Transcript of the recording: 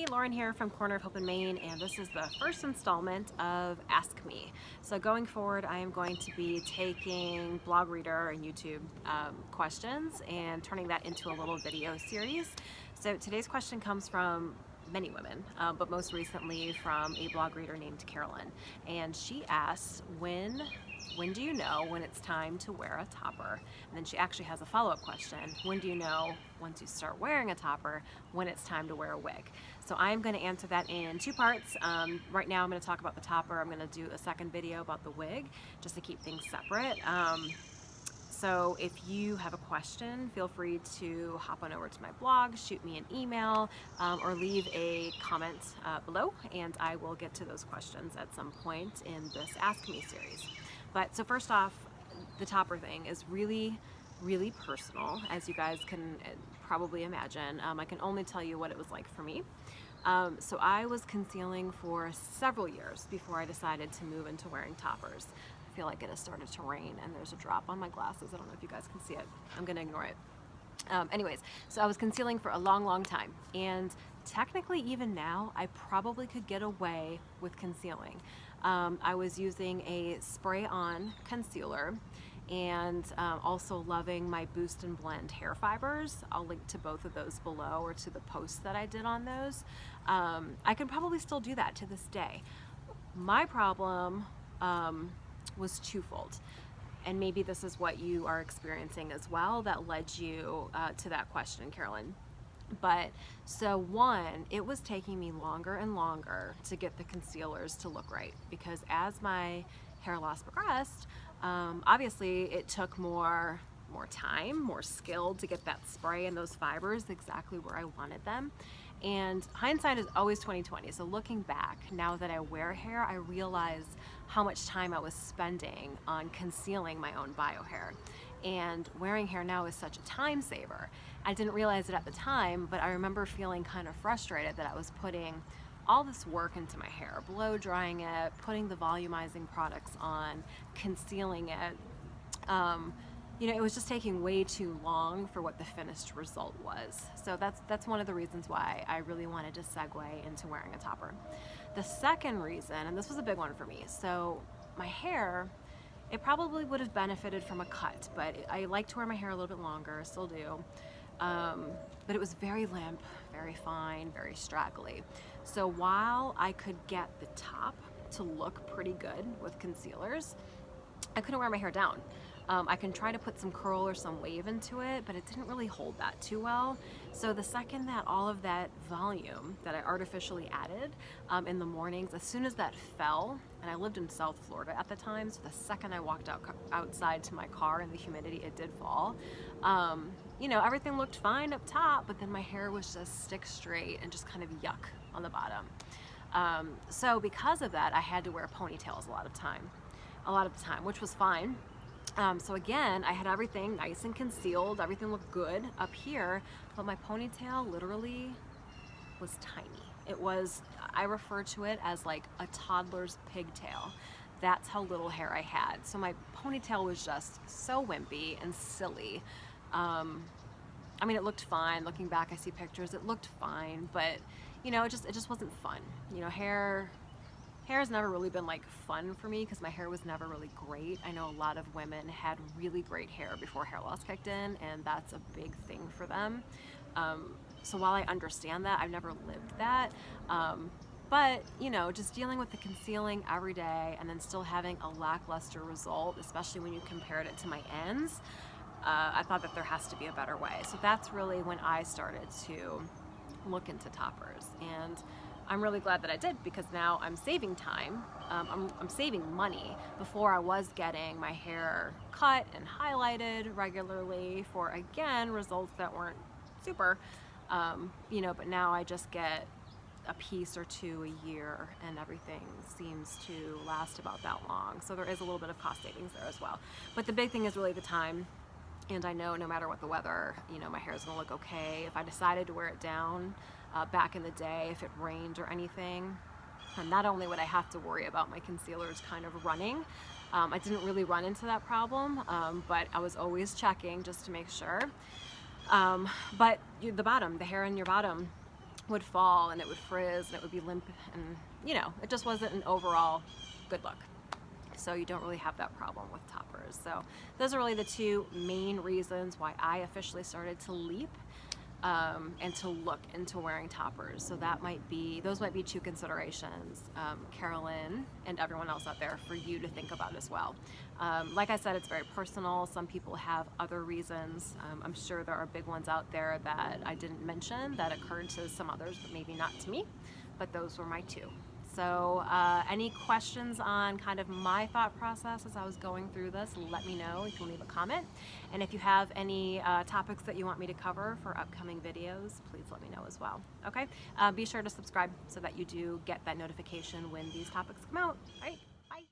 Hey, Lauren here from Corner of Hope and Maine, and this is the first installment of Ask Me. So going forward, I am going to be taking blog reader and YouTube questions and turning that into a little video series. So today's question comes from many women, but most recently from a blog reader named Carolyn. And she asks, when do you know when it's time to wear a topper? And then she actually has a follow-up question. When do you know, once you start wearing a topper, when it's time to wear a wig? So I'm going to answer that in two parts. Right now I'm going to talk about the topper. I'm going to do a second video about the wig, just to keep things separate. So if you have a question, feel free to hop on over to my blog, shoot me an email, or leave a comment below, and I will get to those questions at some point in this Ask Me series. But so first off, the topper thing is really personal, as you guys can probably imagine. I can only tell you what it was like for me. So I was concealing for several years before I decided to move into wearing toppers. I feel like it has started to rain and there's a drop on my glasses. I don't know if you guys can see it. I'm gonna ignore it. Anyways, so I was concealing for a long time, and technically even now I probably could get away with concealing. I was using a spray-on concealer and also loving my Boost and Blend hair fibers. I'll link to both of those below, or to the posts that I did on those. I can probably still do that to this day. My problem was twofold. And maybe this is what you are experiencing as well that led you to that question, Carolyn. But so one, it was taking me longer and longer to get the concealers to look right, because as my hair loss progressed, obviously it took more time, more skill to get that spray and those fibers exactly where I wanted them. And hindsight is always 20/20. So looking back, now that I wear hair, I realize how much time I was spending on concealing my own bio hair. And wearing hair now is such a time saver. I didn't realize it at the time, but I remember feeling kind of frustrated that I was putting all this work into my hair, blow drying it, putting the volumizing products on, concealing it. You know, it was just taking way too long for what the finished result was. So that's one of the reasons why I really wanted to segue into wearing a topper. The second reason, and this was a big one for me, so my hair, it probably would have benefited from a cut, but I like to wear my hair a little bit longer, still do. But it was very limp, very fine, very straggly. So while I could get the top to look pretty good with concealers, I couldn't wear my hair down. I can try to put some curl or some wave into it, but it didn't really hold that too well. So the second that all of that volume that I artificially added in the mornings, as soon as that fell, and I lived in South Florida at the time, so the second I walked outside to my car in the humidity, it did fall. You know, everything looked fine up top, but then my hair was just stick straight and just kind of yuck on the bottom. So because of that, I had to wear ponytails a lot of the time, which was fine. So again, I had everything nice and concealed, everything looked good up here, but my ponytail literally was tiny. It was, I refer to it as like a toddler's pigtail. That's how little hair I had. So my ponytail was just so wimpy and silly. I mean, it looked fine. Looking back, I see pictures, it looked fine, but you know, it just wasn't fun. You know, hair has never really been like fun for me because my hair was never really great. I know a lot of women had really great hair before hair loss kicked in, and that's a big thing for them. So while I understand that, I've never lived that. But you know, just dealing with the concealing every day and then still having a lackluster result, especially when you compared it to my ends, I thought that there has to be a better way. So that's really when I started to look into toppers, and I'm really glad that I did, because now I'm saving time, I'm saving money. Before, I was getting my hair cut and highlighted regularly for, again, results that weren't super, you know, but now I just get a piece or two a year and everything seems to last about that long. So there is a little bit of cost savings there as well. But the big thing is really the time. And I know no matter what the weather, you know, my hair is gonna look okay. If I decided to wear it down back in the day, if it rained or anything, and not only would I have to worry about my concealers kind of running, I didn't really run into that problem, but I was always checking just to make sure. But the bottom, the hair in your bottom, would fall and it would frizz and it would be limp, and you know, it just wasn't an overall good look. So you don't really have that problem with toppers. So those are really the two main reasons why I officially started to leap and to look into wearing toppers. So those might be two considerations, Carolyn and everyone else out there, for you to think about as well. Like I said, it's very personal. Some people have other reasons. I'm sure there are big ones out there that I didn't mention that occurred to some others, but maybe not to me. But those were my two. So any questions on kind of my thought process as I was going through this, let me know. You can leave a comment. And if you have any topics that you want me to cover for upcoming videos, please let me know as well. Okay? Be sure to subscribe so that you do get that notification when these topics come out. All right?